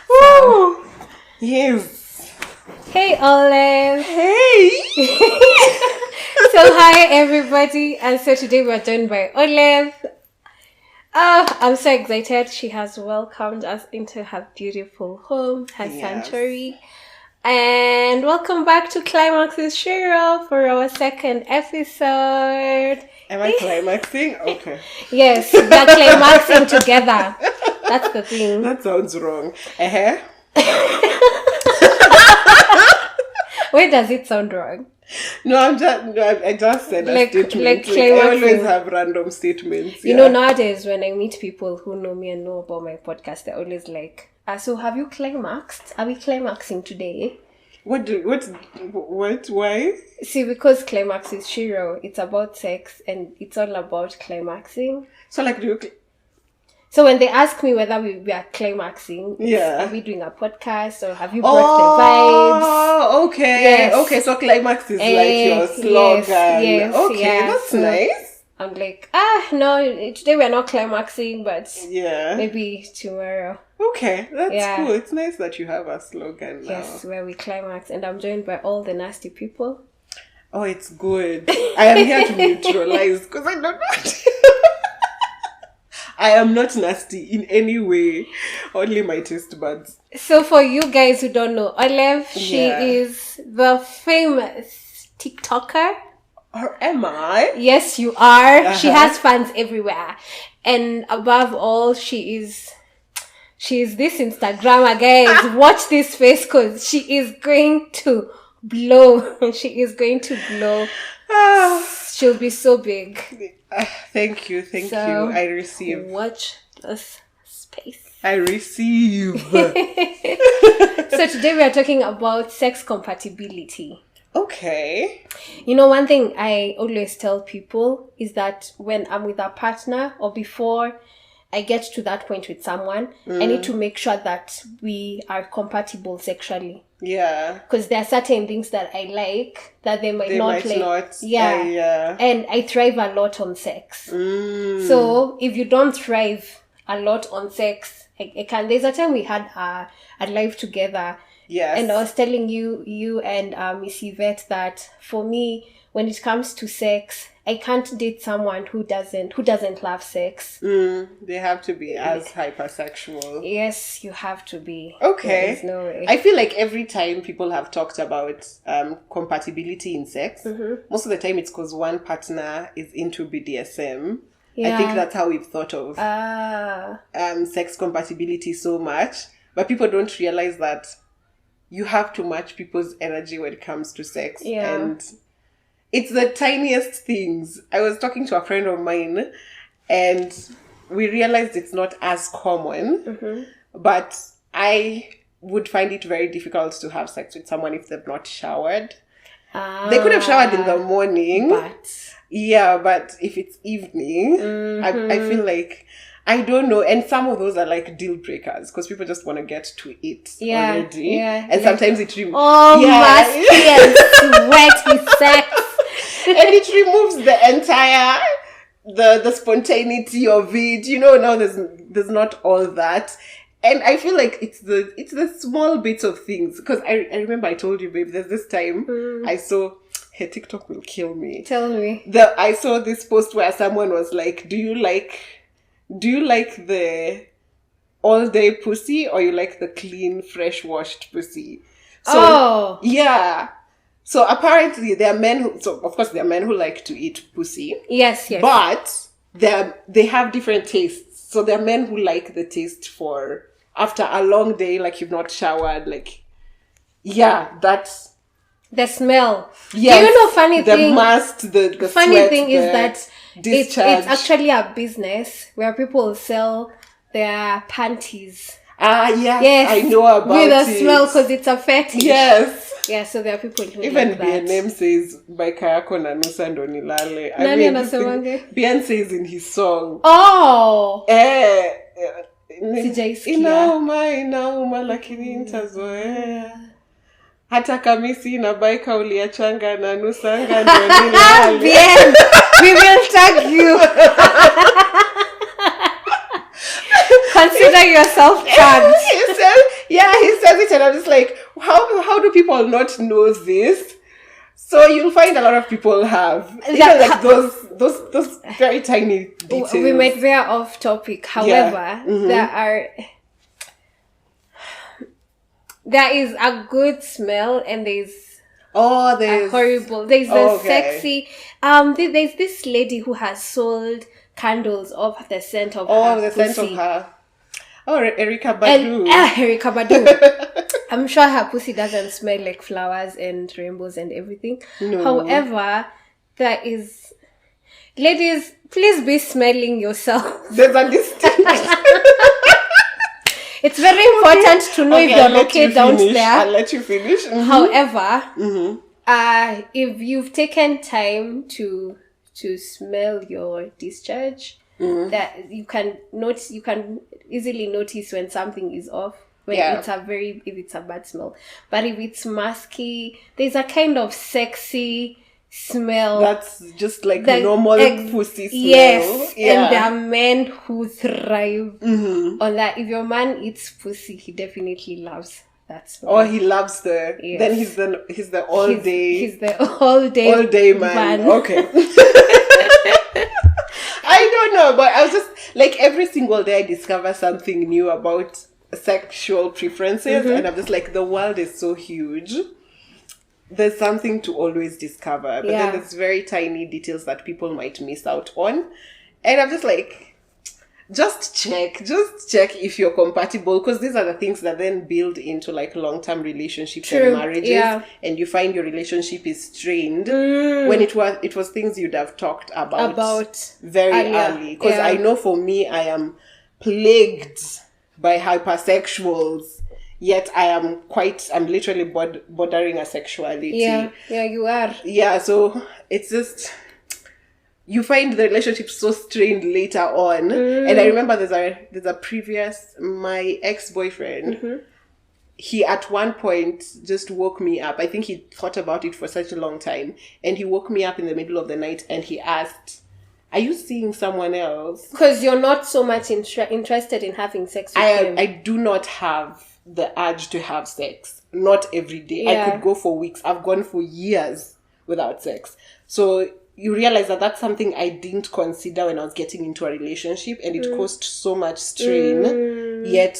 Woo! Yes. Hey, Olave. Hey. So, hi, everybody. And so today we're joined by Olave. I'm so excited. She has welcomed us into her beautiful home, her sanctuary. And welcome back to Climax's Shiro for our second episode. Am I climaxing? Okay. Yes, we're climaxing together. That's the thing. That sounds wrong. Uh-huh. Where does it sound wrong? No, I just said a statement. Like I always have random statements. You know, nowadays when I meet people who know me and know about my podcast, they're always like, so have you climaxed? Are we climaxing today? What? Why? See, because climax is Shiro, it's about sex and it's all about climaxing. So like, So when they ask me whether we are climaxing, are we doing a podcast or have you brought the vibes? Oh, okay. Yes. Okay, so climax is like your slogan. Yes, okay, that's nice. I'm like, no, today we're not climaxing, but maybe tomorrow. Okay, that's cool. It's nice that you have a slogan now. Yes, where we climax, and I'm joined by all the nasty people. Oh, it's good. I am here to neutralize because I don't know. I am not nasty in any way, only my taste buds. So for you guys who don't know, Olave, she is the famous TikToker. Or am I? Yes, you are. Uh-huh. She has fans everywhere. And above all, she is this Instagrammer, guys. Watch this face because she is going to blow. She is going to blow. She'll be so big. Thank you. I receive. Watch this space. I receive. So today we are talking about sex compatibility. Okay. You know, one thing I always tell people is that when I'm with a partner or before I get to that point with someone, I need to make sure that we are compatible sexually. Yeah. Because there are certain things that I like that they might not like. Yeah. And I thrive a lot on sex. So if you don't thrive a lot on sex, I can. There's a time we had a live together. Yes. And I was telling you and Miss Yvette that for me, when it comes to sex, I can't date someone who doesn't love sex. They have to be as hypersexual. Yes, you have to be. Okay. There's no way. I feel like every time people have talked about compatibility in sex, most of the time it's because one partner is into BDSM. I think that's how we've thought of sex compatibility so much. But people don't realize that you have to match people's energy when it comes to sex. Yeah. And it's the tiniest things. I was talking to a friend of mine and we realized it's not as common, but I would find it very difficult to have sex with someone if they've not showered. They could have showered in the morning. But if it's evening, I feel like, I don't know. And some of those are like deal breakers because people just want to get to it already. Yeah. And sometimes it removes. Musky and sweaty sex. And it removes the entire the spontaneity of it. You know, now there's not all that. And I feel like it's the small bits of things. Because I remember I told you, babe, there's this time I saw, hey, TikTok will kill me. Tell me. I saw this post where someone was like, do you like the all day pussy or you like the clean, fresh washed pussy? So, yeah. So apparently there are men who like to eat pussy. Yes. But they have different tastes. So there are men who like the taste for after a long day, like you've not showered, like, that's the smell. Yes. Do you know funny thing? The must, the funny sweat, thing is that it's actually a business where people sell their panties. Yes, I know about it. With a smell because it's a fetish. Yes. Yeah, so there are people who even like that. BNM says Baika yako na nusa ndo nilale. Nani says in his song. Oh. Sijaisikia. Inauma lakini nitazoea. Hata kamisi na baika uliachanga na nusanga ndo nilale. Bien. We will tag you. consider yourself trans. He says it, and I'm just like, how do people not know this? So you'll find a lot of people have those very tiny details. We might veer off topic. However, there is a good smell and there's a horrible. There's a sexy. There's this lady who has sold candles of the scent of her the pussy. scent of her. Oh, Erykah Badu. Erykah Badu. I'm sure her pussy doesn't smell like flowers and rainbows and everything. No. However, there is... Ladies, please be smelling yourself. There's a distinct... It's very important to know if you're okay down there. I'll let you finish. Mm-hmm. However, if you've taken time to smell your discharge, that you can easily notice when something is off, when if it's a bad smell. But if it's musky, there's a kind of sexy smell that's just like normal pussy smell. Yes, and there are men who thrive on that. If your man eats pussy, he definitely loves that smell. Or he loves then he's the all day man. Okay. I don't know, but I was just like, every single day I discover something new about sexual preferences, and I'm just like, the world is so huge. There's something to always discover, but then there's very tiny details that people might miss out on, and I'm just like, just check if you're compatible, because these are the things that then build into like long-term relationships and marriages, and you find your relationship is strained when it was things you'd have talked about very early. Because I know for me, I am plagued by hypersexuals, yet I'm literally bordering a sexuality. Yeah, you are. Yeah, so it's just, you find the relationship so strained later on. And I remember there's a previous, my ex-boyfriend, he at one point just woke me up. I think he thought about it for such a long time. And he woke me up in the middle of the night and he asked, "Are you seeing someone else?" Because you're not so much interested in having sex with him. I do not have the urge to have sex. Not every day. I could go for weeks. I've gone for years without sex. So you realize that that's something I didn't consider when I was getting into a relationship, and it caused so much strain. Yet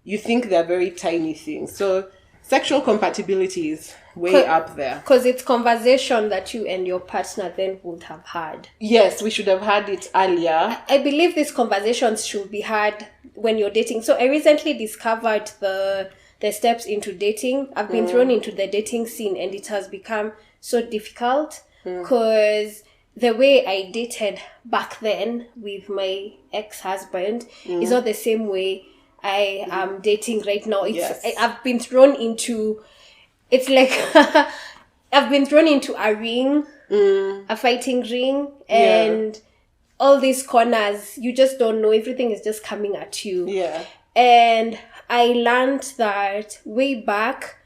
you think they're very tiny things. So sexual compatibility is way up there. Because it's conversation that you and your partner then would have had. Yes, we should have had it earlier. I believe these conversations should be had when you're dating. So I recently discovered the steps into dating. I've been thrown into the dating scene, and it has become so difficult because the way I dated back then with my ex-husband is not the same way I am dating right now. I've been thrown into, it's like I've been thrown into a ring, a fighting ring, and all these corners, you just don't know. Everything is just coming at you. Yeah. And I learned that way back,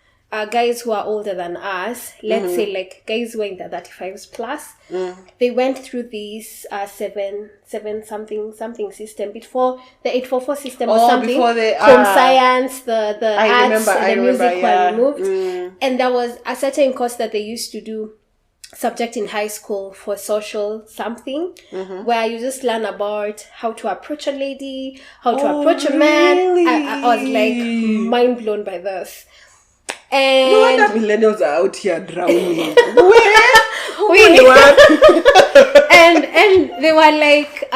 guys who are older than us, let's say like guys who are in the 35s plus, they went through this 7 something system before the 844 system or something. Before home science, the arts, the music were removed. And there was a certain course that they used to do, subject in high school for social something, where you just learn about how to approach a lady, how to approach a man. I was like mind blown by this. And no wonder millennials are out here drowning. And they were like,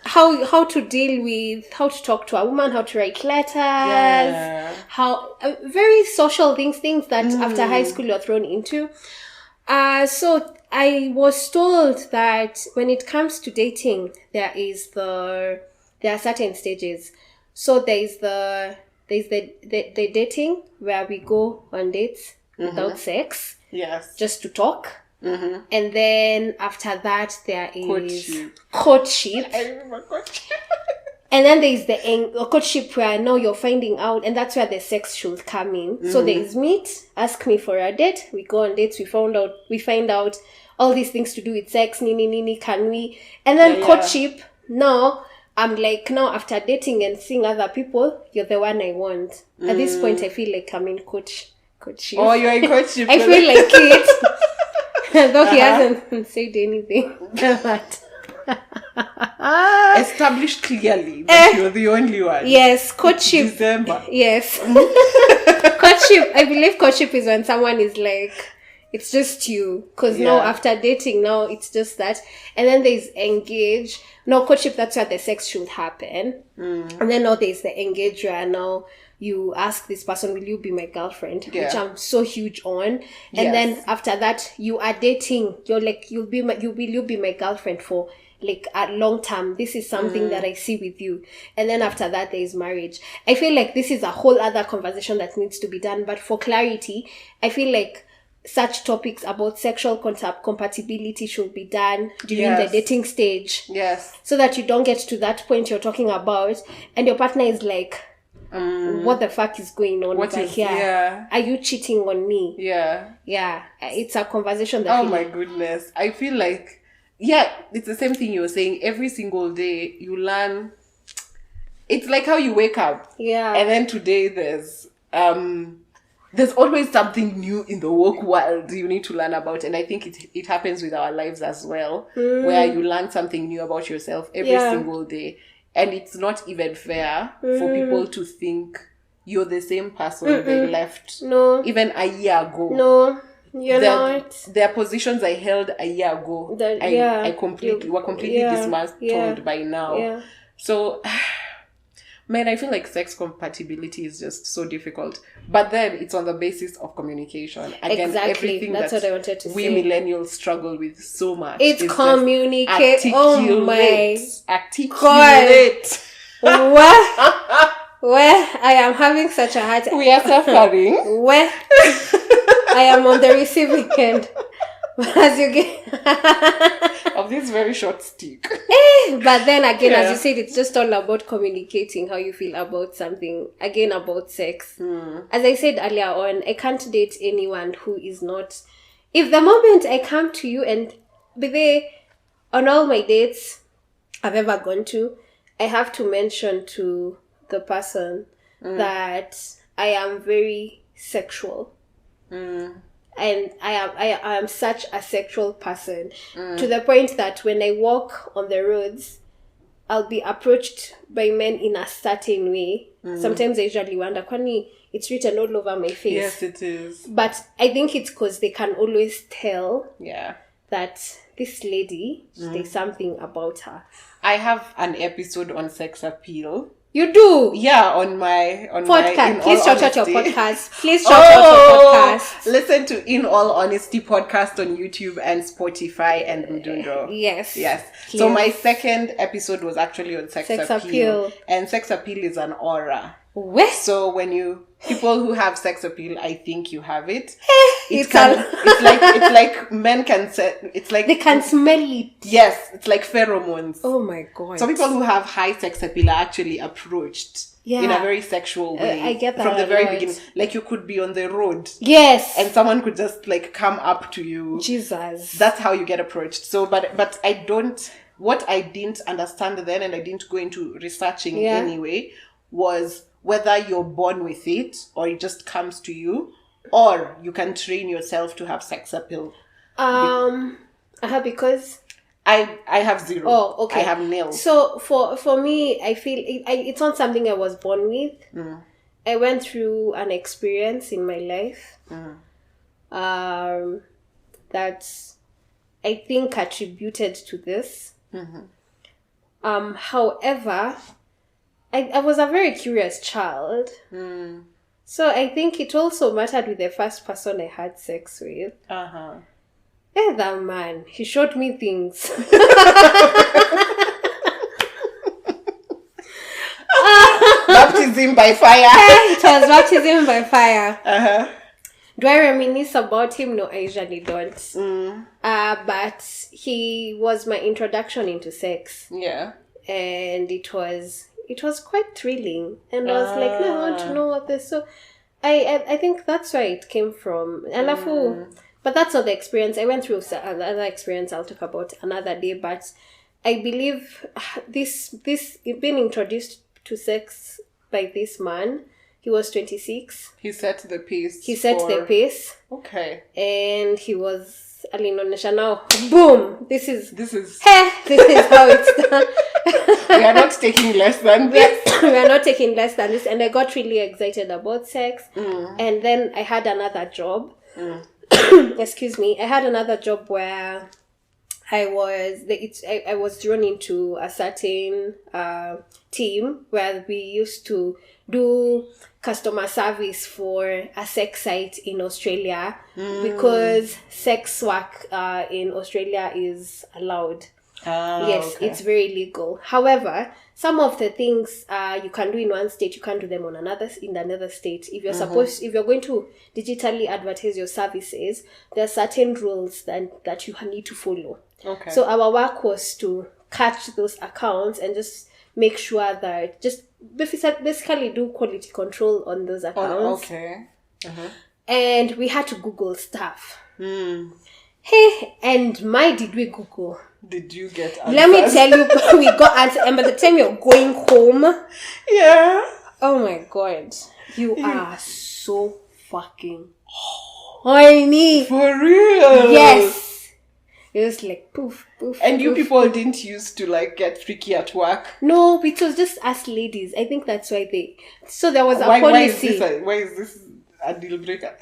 how to deal with, how to talk to a woman, how to write letters, how very social things that after high school you're thrown into. So I was told that when it comes to dating, there are certain stages. So there's the dating where we go on dates without sex. Yes. Just to talk. And then after that there is courtship. I remember courtship. And then there is the courtship where now you're finding out, and that's where the sex should come in. So there is meet, ask me for a date. We go on dates. We find out all these things to do with sex. Nini, can we? And then courtship. Now I'm like, now after dating and seeing other people, you're the one I want. At this point, I feel like I'm in courtship. Oh, you're in courtship. I feel like it. Though he hasn't said anything. But established clearly that you're the only one. Yes, courtship. December. Yes. Courtship. I believe courtship is when someone is like, it's just you. Because now after dating, now it's just that. And then there's engage. No, courtship, that's where the sex should happen. And then now there's the engage where now you ask this person, will you be my girlfriend? Which I'm so huge on. And then after that, you are dating. You're like, you'll be my girlfriend for like a long term. This is something that I see with you. And then after that, there is marriage. I feel like this is a whole other conversation that needs to be done. But for clarity, I feel like such topics about sexual compatibility should be done during the dating stage. Yes. So that you don't get to that point you're talking about and your partner is like, what the fuck is going on over here? Yeah. Are you cheating on me? Yeah. Yeah. It's a conversation that... Oh my goodness. I feel like, it's the same thing you were saying. Every single day you learn. It's like how you wake up. Yeah. And then today there's always something new in the work world you need to learn about. And I think it happens with our lives as well, where you learn something new about yourself every single day. And it's not even fair for people to think you're the same person they left even a year ago. No, you're not. Their positions I held a year ago, were completely dismantled by now. Yeah. So... Man, I feel like sex compatibility is just so difficult. But then it's on the basis of communication. Again, everything that's what I wanted to say. Millennials struggle with so much. It's communicate. Oh my articulate. Where I am having such a hard time. We are suffering. Where I am on the receiving end. As you get of this very short stick. But then again, as you said, it's just all about communicating how you feel about something. Again, about sex. As I said earlier on, I can't date anyone who is not... If the moment I come to you and be there on all my dates I've ever gone to, I have to mention to the person that I am very sexual. And I am such a sexual person to the point that when I walk on the roads, I'll be approached by men in a certain way. Sometimes I usually wonder, Kwani, it's written all over my face. Yes, it is. But I think it's because they can always tell that this lady, there's something about her. I have an episode on sex appeal. You do? Yeah, on my podcast. Please shout out your podcast. Please shout out your podcast. Listen to In All Honesty podcast on YouTube and Spotify and Mudundo. Yes. Please. So my second episode was actually on sex appeal. And sex appeal is an aura. What? So when people who have sex appeal, I think you have it. It's like men can say, it's like they can smell it. Yes, it's like pheromones. Oh my god. So people who have high sex appeal are actually approached in a very sexual way. I get that from the very beginning. Like you could be on the road. Yes. And someone could just like come up to you. Jesus. That's how you get approached. So but what I didn't understand then, and I didn't go into researching anyway, was whether you're born with it or it just comes to you, or you can train yourself to have sex appeal. Because I have zero. Oh, okay. I have nil. So for me, I feel it's not something I was born with. I went through an experience in my life that I think attributed to this. However, I was a very curious child. So I think it also mattered with the first person I had sex with. That man, he showed me things. Baptism by fire. It was baptism by fire. Do I reminisce about him? No, I usually don't. But he was my introduction into sex. Yeah. And it was quite thrilling. And I was like, no, I want to know what this. So I think that's where it came from. But that's not the experience. I went through another experience I'll talk about another day. But I believe this being introduced to sex by this man. He was 26. He set the pace. The pace. Okay. And he was alinonesha now. Boom! This is how it's done. We are not taking less than this. We are not taking less than this. And I got really excited about sex. And then I had another job. Excuse me. I had another job where I was thrown into a certain team where we used to do customer service for a sex site in Australia because sex work in Australia is allowed. Yes, okay. It's very legal. However, some of the things you can do in one state, you can't do them in another state. If you're going to digitally advertise your services, there are certain rules that you need to follow. Okay. So our work was to catch those accounts and just make sure that just basically do quality control on those accounts. Okay. And we had to Google stuff. Hey, and did we Google? Did you get answers? Let me tell you, we got answers. And by the time you're going home, yeah. Oh my God, you are so fucking horny. For real? Yes. It was like poof, poof. And you poof, people poof. didn't used to like get freaky at work? No, it was just us ladies. I think that's why they. So there was a policy. Why is this a deal breaker?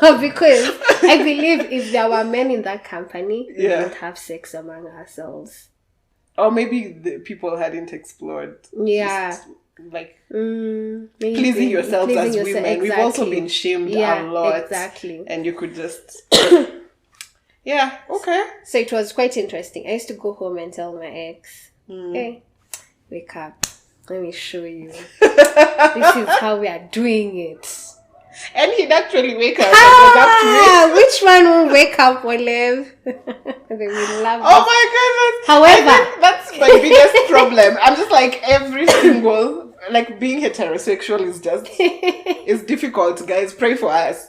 Because I believe if there were men in that company, we would have sex among ourselves. Or maybe the people hadn't explored. Yeah. Just, like pleasing yourselves as women. Exactly. We've also been shamed a lot. Exactly. And you could just yeah, okay. So it was quite interesting. I used to go home and tell my ex, hey, wake up. Let me show you. This is how we are doing it. And he'd actually wake up and was up to it. Which one will wake up, Olive? They will love Oh my goodness. However, I think that's my biggest problem. I'm just like every single, like being heterosexual is difficult, guys. Pray for us.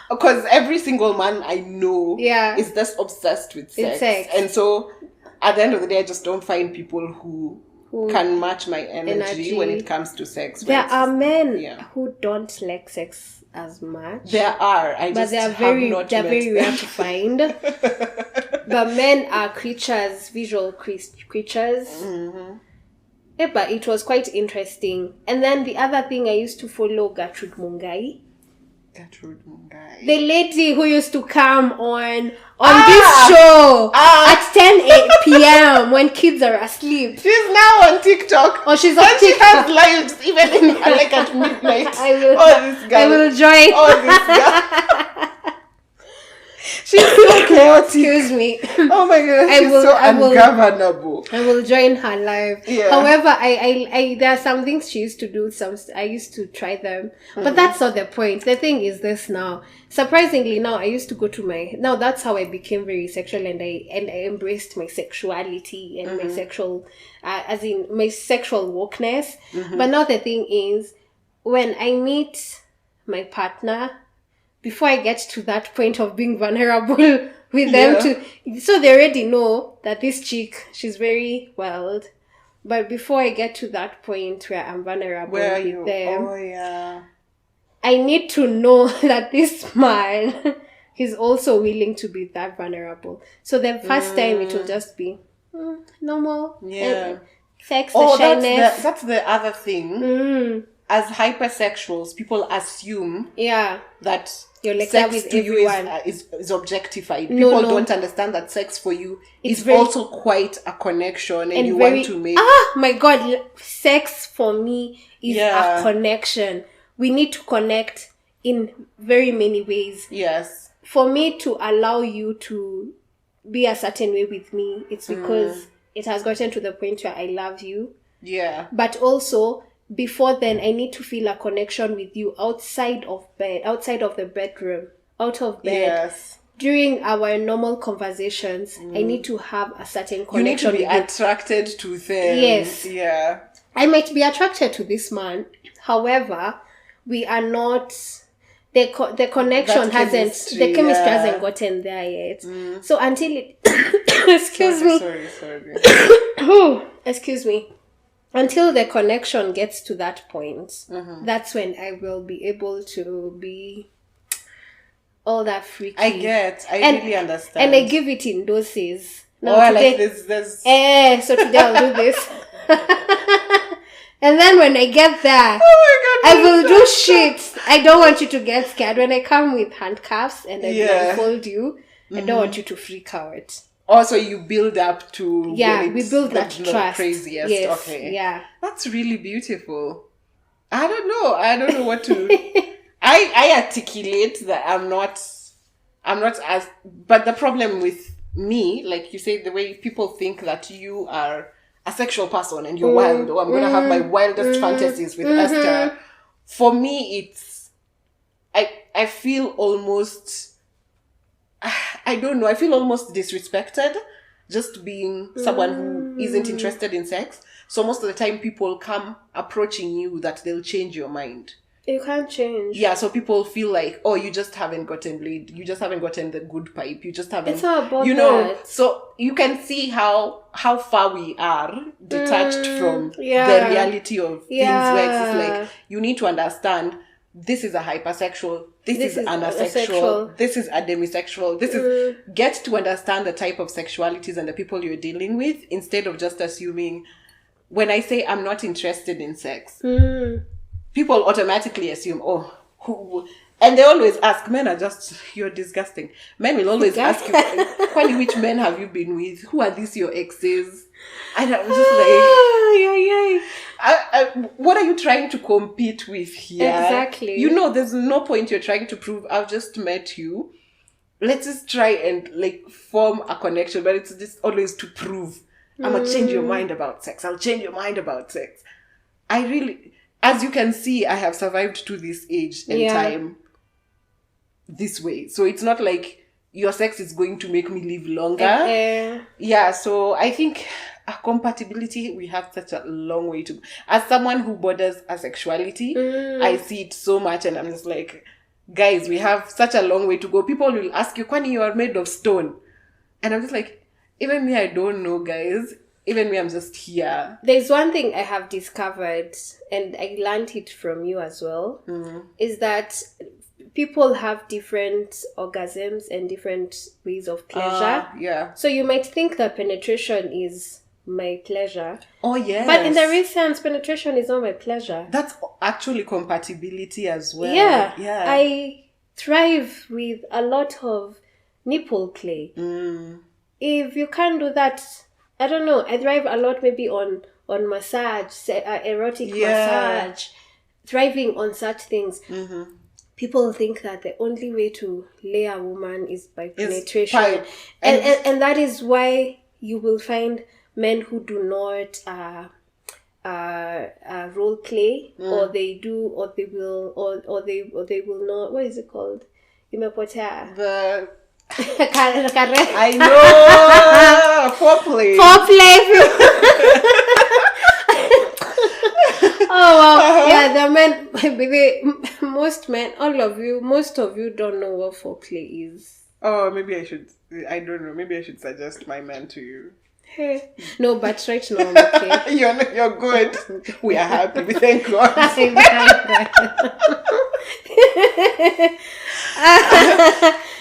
Because every single man I know is just obsessed with sex. And so at the end of the day, I just don't find people who can match my energy when it comes to sex. There are men who don't like sex as much. There are. But they are very rare to find. But men are creatures, visual creatures. Yeah, but it was quite interesting. And then the other thing, I used to follow Gertrude Mungai. The lady who used to come on this show at 10 p.m. when kids are asleep. She's now on TikTok. Oh, she's on TikTok. She has lives even like at midnight. I will join. This girl. She's so chaotic. Excuse me. Oh my God, she's so ungovernable. I will join her live. Yeah. However, I there are some things she used to do. I used to try them, but that's not the point. The thing is this now. Surprisingly, now I used to go to now that's how I became very sexual, and I embraced my sexuality and my sexual, as in my sexual wokeness. But now the thing is, when I meet my partner, before I get to that point of being vulnerable with them so they already know that this chick, she's very wild. But before I get to that point where I'm vulnerable with them, I need to know that this man is also willing to be that vulnerable. So the first time it will just be normal. Yeah. Sex, the shyness. That's the other thing. As hypersexuals, people assume that you're like sex with to everyone. you is objectified. People don't understand that sex for you is also quite a connection, and you want to make. My God, sex for me is a connection. We need to connect in very many ways. Yes. For me to allow you to be a certain way with me, it's because it has gotten to the point where I love you. Yeah. But also, before then, I need to feel a connection with you outside of bed, outside of the bedroom, out of bed. Yes. During our normal conversations, I need to have a certain connection. You need to be attracted to them. Yes. Yeah. I might be attracted to this man. However, we are not. The connection hasn't. The chemistry hasn't gotten there yet. So until it, Excuse me. Sorry. Oh, excuse me. Until the connection gets to that point, that's when I will be able to be all that freaky. I really understand. And I give it in doses. Now today, like this. So today I'll do this. And then when I get there, I will do shit. I don't want you to get scared. When I come with handcuffs and I blindfold you, I don't want you to freak out. Also, you build up to... Yeah, we build that trust. Craziest. Yes, okay. Yeah. That's really beautiful. I don't know what to... I articulate that I'm not as... But the problem with me, like you say, the way people think that you are a sexual person and you're wild, or I'm going to have my wildest fantasies with Esther. For me, it's... I feel almost... I don't know. I feel almost disrespected just being someone who isn't interested in sex. So most of the time people come approaching you that they'll change your mind. You can't change. Yeah, so people feel like, oh, you just haven't gotten laid. You just haven't gotten the good pipe. You just haven't... It's not about that. So you can see how far we are detached from the reality of things where it's like, you need to understand this is a hypersexual, this is anisexual, this is a demisexual, this is... Get to understand the type of sexualities and the people you're dealing with instead of just assuming... When I say I'm not interested in sex, people automatically assume, who... And they always ask, men are just... You're disgusting. Men will always ask you, Kwani, which men have you been with? Who are these your exes? And I'm just like... what are you trying to compete with here? Exactly. You know, there's no point you're trying to prove. I've just met you. Let's just try and like form a connection, but it's just always to prove. I'm going to change your mind about sex. I'll change your mind about sex. I really... As you can see, I have survived to this age and time this way. So it's not like your sex is going to make me live longer. Yeah, so I think... compatibility, we have such a long way to go. As someone who borders asexuality, I see it so much and I'm just like, guys, we have such a long way to go. People will ask you, Kwani, you are made of stone. And I'm just like, even me, I don't know, guys. Even me, I'm just here. There's one thing I have discovered, and I learned it from you as well, is that people have different orgasms and different ways of pleasure. So you might think that penetration is my pleasure. Oh, yes. But in the real sense, penetration is not my pleasure. That's actually compatibility as well. Yeah. I thrive with a lot of nipple play. If you can't do that, I don't know. I thrive a lot maybe on massage, erotic massage, thriving on such things. People think that the only way to lay a woman is by penetration. And that is why you will find men who do not role play, or they do, or they will, or they will not. What is it called? Imepotea. I know. Foreplay. Oh wow. Yeah, the men. Most men, most of you don't know what foreplay is. Oh, maybe I should. I don't know. Maybe I should suggest my man to you. Hey. No, but right now I'm okay. You're good. We are happy. We thank God.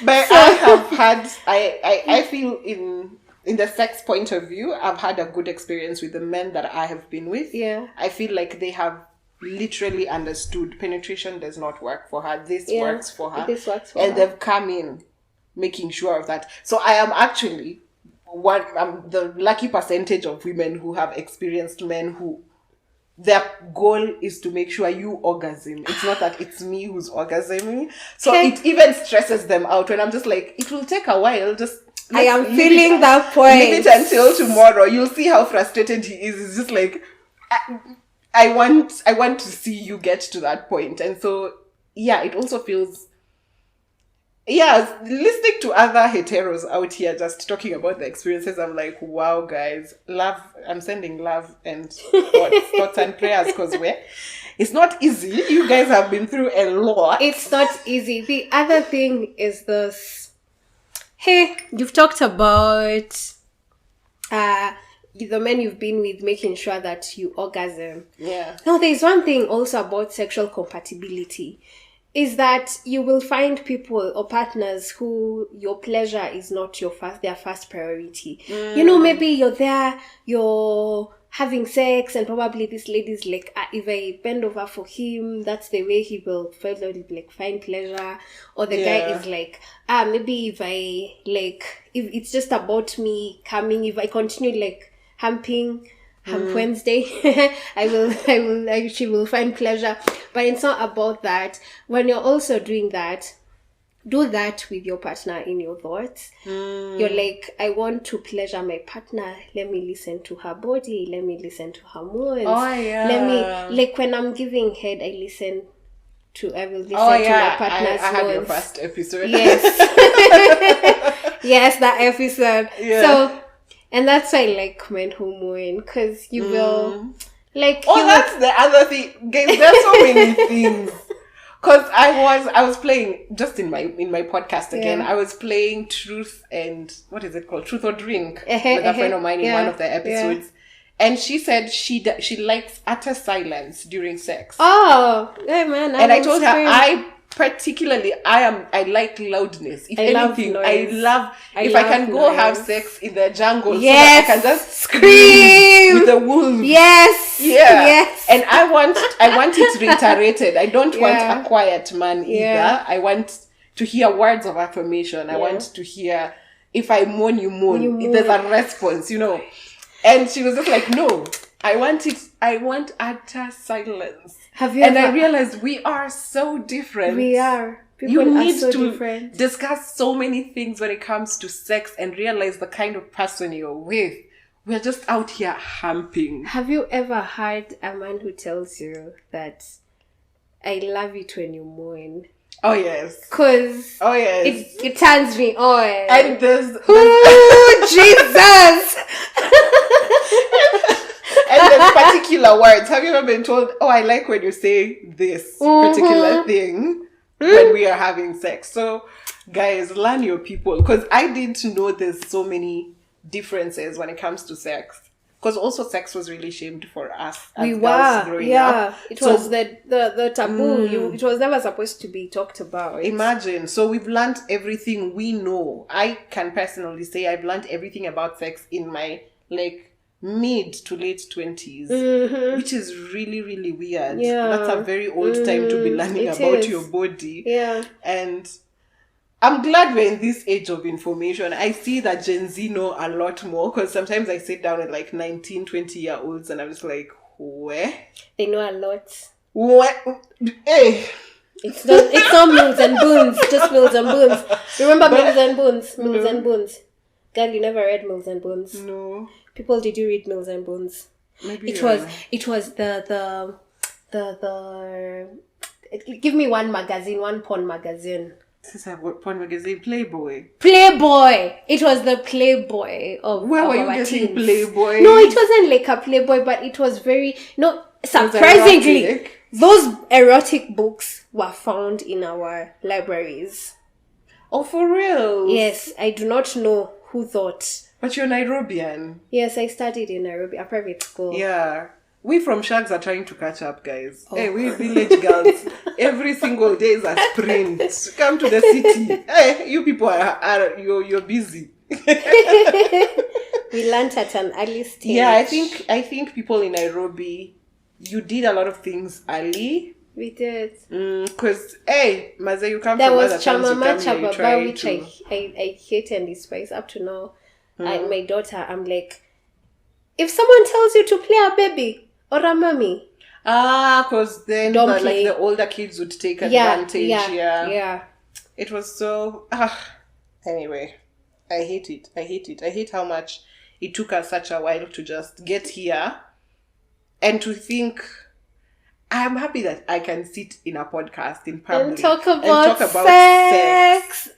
But so, I have had. I feel in the sex point of view, I've had a good experience with the men that I have been with. Yeah. I feel like they have literally understood penetration does not work for her. This works for her. This works for her. And they've come in making sure of that. So I am actually the lucky percentage of women who have experienced men who their goal is to make sure you orgasm. It's not that it's me who's orgasming. So it even stresses them out when I'm just like, it will take a while. I am feeling that point. Leave it until tomorrow. You'll see how frustrated he is. It's just like, I want to see you get to that point. And so, yeah, it also feels... Yeah, listening to other heteros out here just talking about the experiences, I'm like, wow, guys, love. I'm sending love and thoughts and prayers because it's not easy. You guys have been through a lot. It's not easy. The other thing is this. Hey, you've talked about the men you've been with, making sure that you orgasm. Yeah. Now, there's one thing also about sexual compatibility, is that you will find people or partners who your pleasure is not their first priority. You know, maybe you're having sex, and probably this lady's like, if I bend over for him, that's the way he will find pleasure. Or the guy is like, maybe if it's just about me coming, if I continue like humping Wednesday, she will find pleasure. But it's not about that. When you're also doing that, do that with your partner in your thoughts. You're like, I want to pleasure my partner. Let me listen to her body. Let me listen to her moves. Oh, yeah. Let me, like when I'm giving head, I will listen to my partner's I had your first episode. Yes. Yes, that episode. Yeah. So, and that's why I like men who moan, because you will, like... Oh, that's the other thing. Guys, there's so many things. Because I was playing, just in my podcast again, I was playing Truth and, what is it called? Truth or Drink with a friend of mine in one of the episodes. And she said she likes utter silence during sex. Oh, yeah, man. And I told her, I like loudness. If anything, I love if I can go have sex in the jungle, yes, so that I can just scream with the wolves. Yes. Yeah. Yes. And I want it reiterated. I don't want a quiet man either. I want to hear words of affirmation. I want to hear, if I moan, you moan. There's a response, you know. And she was just like, no, I want utter silence. I realized we are so different. We are. You need to discuss so many things when it comes to sex and realize the kind of person you're with. We're just out here humping. Have you ever heard a man who tells you that, I love it when you moan? Oh, yes. Because it turns me on. And there's Jesus! And there's particular words. Have you ever been told, oh, I like when you say this particular thing when we are having sex? So, guys, learn your people. Because I didn't know there's so many differences when it comes to sex. Because also sex was really shamed for us as girls growing up. It was the taboo. It was never supposed to be talked about. Imagine. So we've learned everything we know. I can personally say I've learned everything about sex in my mid to late 20s, which is really, really weird. Yeah. That's a very old time to be learning about your body. Yeah. And I'm glad we're in this age of information. I see that Gen Z know a lot more, because sometimes I sit down with 19, 20-year-olds and I'm just like, where? They know a lot. What? Hey. It's not Mills and Boons, just Mills and Boons. Remember Mills and Boons? Mills and Boons. Girl, you never read Mills and Boons. No. People, did you read Mills and Boons? Maybe it was the give me one porn magazine. This is a porn magazine, Playboy. It was the Playboy of where were you getting teens. Playboy? No, it wasn't like a Playboy, but it was very surprisingly, those erotic books were found in our libraries. Oh, for real? Yes, I do not know who thought. But you're Nairobian. Yes, I studied in Nairobi, a private school. Yeah. We from Shags are trying to catch up, guys. Oh. Hey, we village girls. Every single day is a sprint. Come to the city. Hey, you people you're busy. We learned at an early stage. Yeah, I think people in Nairobi, you did a lot of things early. We did. Because, hey, Maze, you come there from was Chamama Chababa, which I hate and despise up to now. My daughter, I'm like, if someone tells you to play a baby or a mommy, because then the older kids would take advantage. Yeah. It was so. Anyway, I hate it. I hate how much it took us such a while to just get here, and to think. I am happy that I can sit in a podcast in public and talk about sex.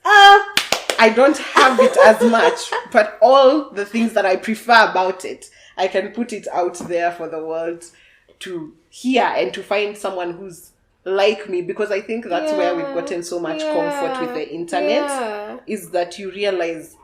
I don't have it as much, but all the things that I prefer about it, I can put it out there for the world to hear and to find someone who's like me, because I think that's where we've gotten so much comfort with the internet, is that you realize,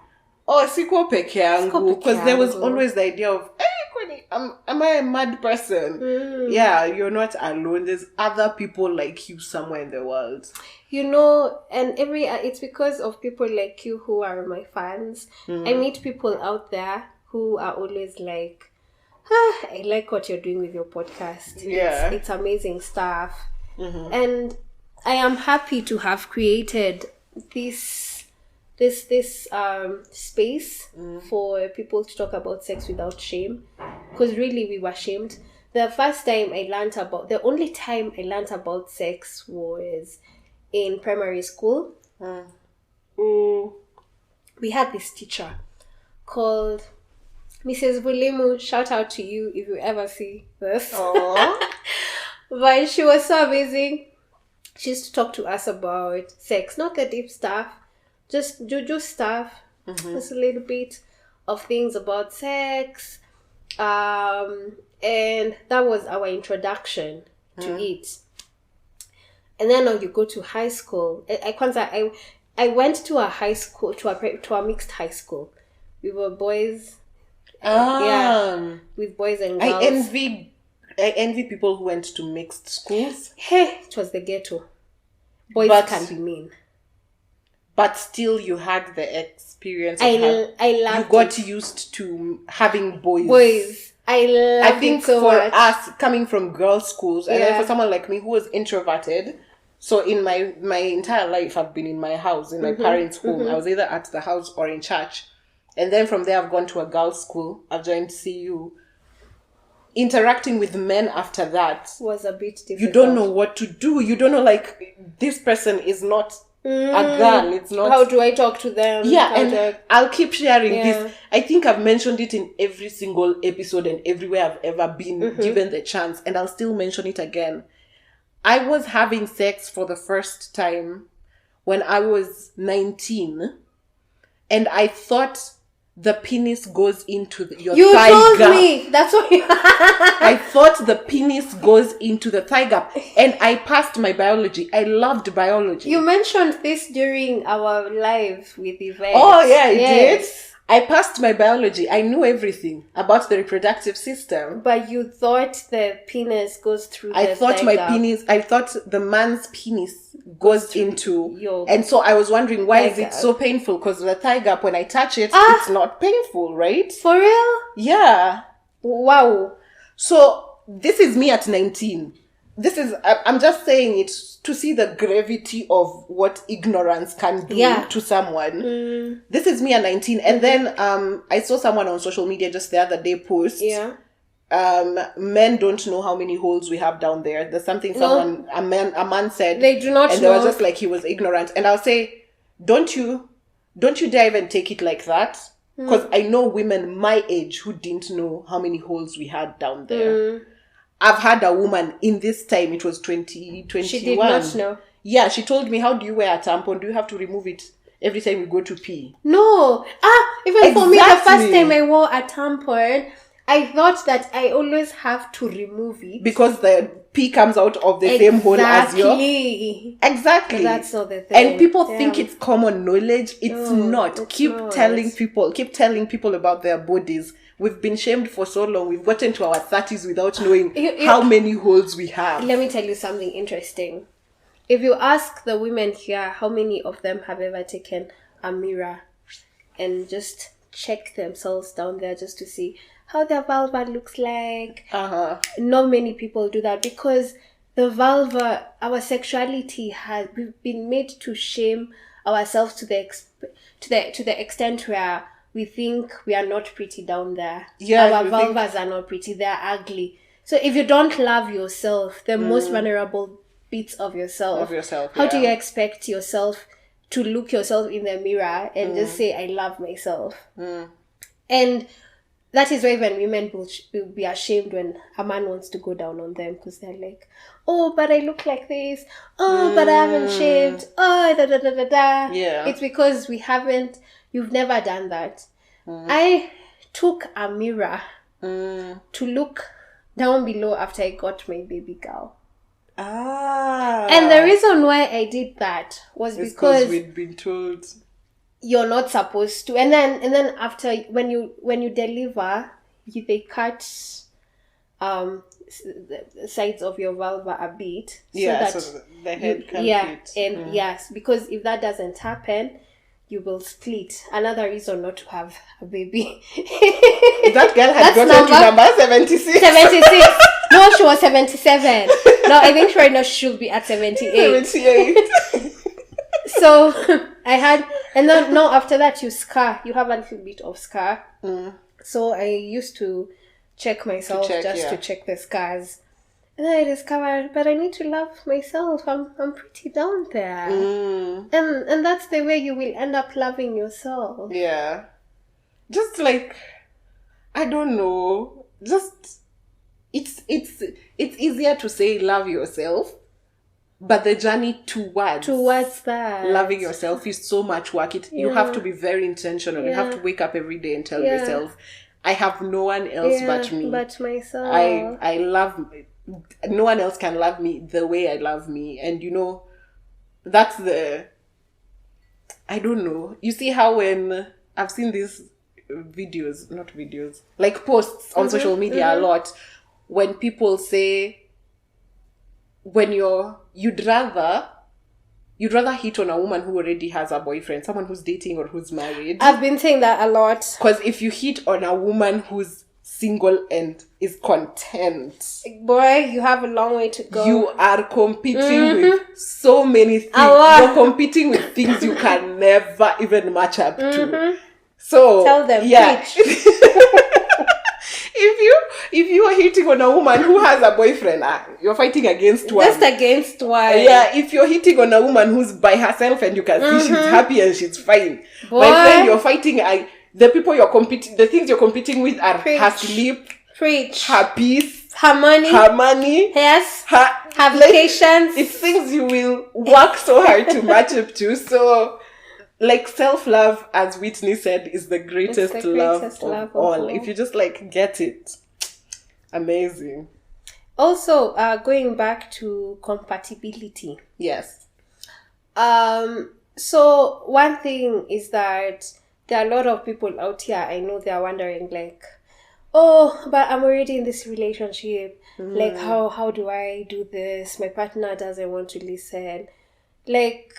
oh, siko peke yangu, because there was always the idea of, hey, Kwani, am I a mad person? Yeah, you're not alone. There's other people like you somewhere in the world. You know, and it's because of people like you who are my fans. I meet people out there who are always like, I like what you're doing with your podcast. Yeah. It's amazing stuff. And I am happy to have created this space for people to talk about sex without shame, because really we were shamed. The only time I learned about sex was in primary school. We had this teacher called Mrs. Bulimu. Shout out to you if you ever see this. But she was so amazing. She used to talk to us about sex, not the deep stuff, just juju stuff, just a little bit of things about sex. And that was our introduction to it. And then now you go to high school. I went to a high school, to a mixed high school. We were boys. With boys and girls. I envy people who went to mixed schools. Hey, it was the ghetto. Boys can be mean. But still you had the experience of you got used to having boys. I think so for much. us, coming from girls' schools, and then for someone like me who was introverted, so in my entire life I've been in my house, in my parents' home. I was either at the house or in church. And then from there I've gone to a girls' school. I've joined CU. Interacting with men after that was a bit difficult. You don't know what to do. You don't know, like, this person is not a girl. It's not. How do I talk to them? Yeah, I'll keep sharing this. I think I've mentioned it in every single episode and everywhere I've ever been given the chance, and I'll still mention it again. I was having sex for the first time when I was 19, and I thought the penis goes into your thigh gap. You told me. That's what I thought the penis goes into the thigh gap. And I passed my biology. I loved biology. You mentioned this during our live with Yvette. Oh, yeah, I did. I passed my biology. I knew everything about the reproductive system. But you thought the penis goes through I thought the man's penis goes into your... And so I was wondering, why is it so painful? Because the thigh gap, when I touch it, it's not painful, right? For real? Yeah. Wow. So this is me at 19. I'm just saying it to see the gravity of what ignorance can do to someone. This is me at 19. And then I saw someone on social media just the other day post. Yeah. Men don't know how many holes we have down there. There's something a man said. They do not know. And they were just like, he was ignorant. And I'll say, don't you dare even take it like that. Because I know women my age who didn't know how many holes we had down there. I've had a woman in this time, it was 2021. She did not know. Yeah, she told me, how do you wear a tampon? Do you have to remove it every time you go to pee? No. Even for me, the first time I wore a tampon, I thought that I always have to remove it. Because the pee comes out of the same hole as your... Exactly. But that's not the thing. And people think it's common knowledge. It's not. Keep telling people about their bodies. We've been shamed for so long. We've gotten to our 30s without knowing how many holes we have. Let me tell you something interesting. If you ask the women here, how many of them have ever taken a mirror and just check themselves down there just to see how their vulva looks like? Not many people do that, because the vulva, our sexuality, we've been made to shame ourselves to the extent where we think we are not pretty down there. Yeah, our vulvas are not pretty, they're ugly. So if you don't love yourself, the most vulnerable bits of yourself, how do you expect yourself to look yourself in the mirror and just say, I love myself? And that is why when women will be ashamed when a man wants to go down on them, because they're like, oh, but I look like this. Oh, but I haven't shaved. Oh, da da da da da. Yeah. It's because you've never done that. I took a mirror to look down below after I got my baby girl. And the reason why I did that was because we'd been told. you're not supposed to. And then after, when you deliver, they cut the sides of your vulva a bit, so the head can fit. And yes, because if that doesn't happen, you will split. Another reason not to have a baby. That girl had gotten to number 76. 76. No, she was 77. No, I think right now she should be at 78. 78. So I had, and then no, after that you have a little bit of scar. So I used to check myself to check the scars. And then I discovered, but I need to love myself. I'm pretty down there. And that's the way you will end up loving yourself. Yeah. Just like, I don't know. Just, it's easier to say love yourself, but the journey towards that loving yourself is so much work. You have to be very intentional. You have to wake up every day and tell yourself, I have no one else but me. But myself. I love, no one else can love me the way I love me. And that's I don't know. You see how when I've seen these like posts on social media a lot, when people say, when you'd rather hit on a woman who already has a boyfriend, someone who's dating or who's married. I've been saying that a lot. Because if you hit on a woman who's single and is content, boy, you have a long way to go. You are competing with so many things. You're competing with things you can never even match up to. So tell them, if you are hitting on a woman who has a boyfriend, you're fighting against one. Just against one. Yeah, if you're hitting on a woman who's by herself and you can see she's happy and she's fine. Boy. My friend, you're fighting. The people you're competing, the things you're competing with are her sleep, her peace, her money, yes, her vacations. It's things you will work so hard to match up to. So, like, self-love, as Whitney said, is the greatest love of all. If you just get it, amazing. Also, going back to compatibility. Yes. So one thing is that there are a lot of people out here, I know they're wondering oh, but I'm already in this relationship. Like, how do I do this? My partner doesn't want to listen. Like,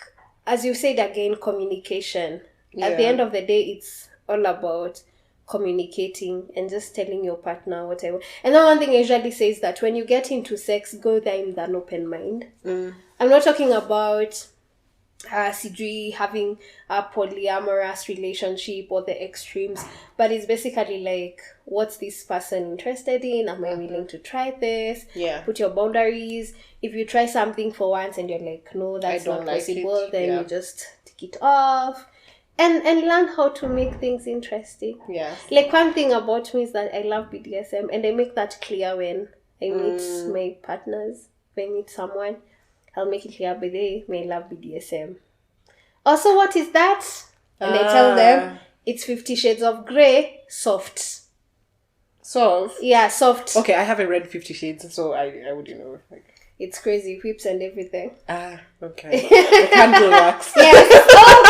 as you said again, communication. Yeah. At the end of the day, it's all about communicating and just telling your partner what I want. And then one thing I usually say is that when you get into sex, go there with an open mind. I'm not talking about having a polyamorous relationship or the extremes, but it's basically like, what's this person interested in? Am I willing to try this? Yeah. Put your boundaries. If you try something for once and you're like, no, that's not possible, then you just take it off. And learn how to make things interesting. Yeah. Like, one thing about me is that I love BDSM, and I make that clear when I meet my partners. When I meet someone, I'll make it clear, but they may love BDSM. Also, what is that? And I tell them, it's 50 Shades of Grey, soft. Soft? Yeah, soft. Okay, I haven't read 50 Shades, so I wouldn't know. It's crazy, whips and everything. Okay. The candle wax. Yes,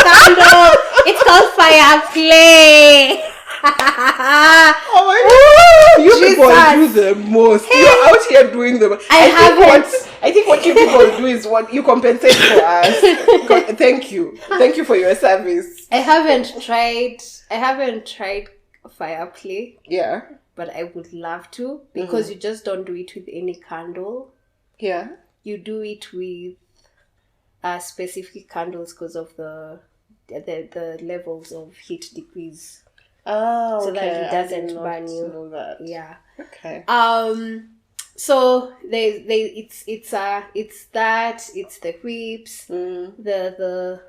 candle. It's called fire play. Oh my God. You people do the most. Hey. You're out here doing the most. I think what you people do is what you compensate for us. Thank you. Thank you for your service. I haven't tried fire play. Yeah. But I would love to, because you just don't do it with any candle. Yeah. You do it with specific candles because of the levels of heat degrees. Oh, so okay. that it doesn't burn you. Know that. Yeah. Okay. So it's the whips, the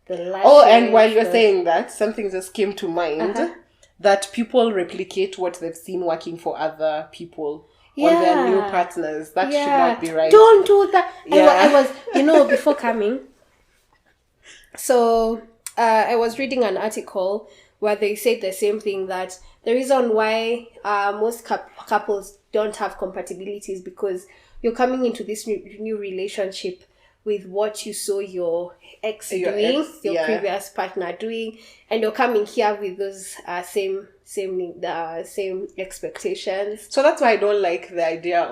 lashes. Oh, and while you're saying that, something just came to mind that people replicate what they've seen working for other people. On their new partners. That should not be right. Don't do that. Yeah. I was, before coming, so I was reading an article where they said the same thing, that the reason why most couples don't have compatibility is because you're coming into this new relationship with what you saw your ex doing, your previous partner doing, and you're coming here with those same expectations. So that's why I don't like the idea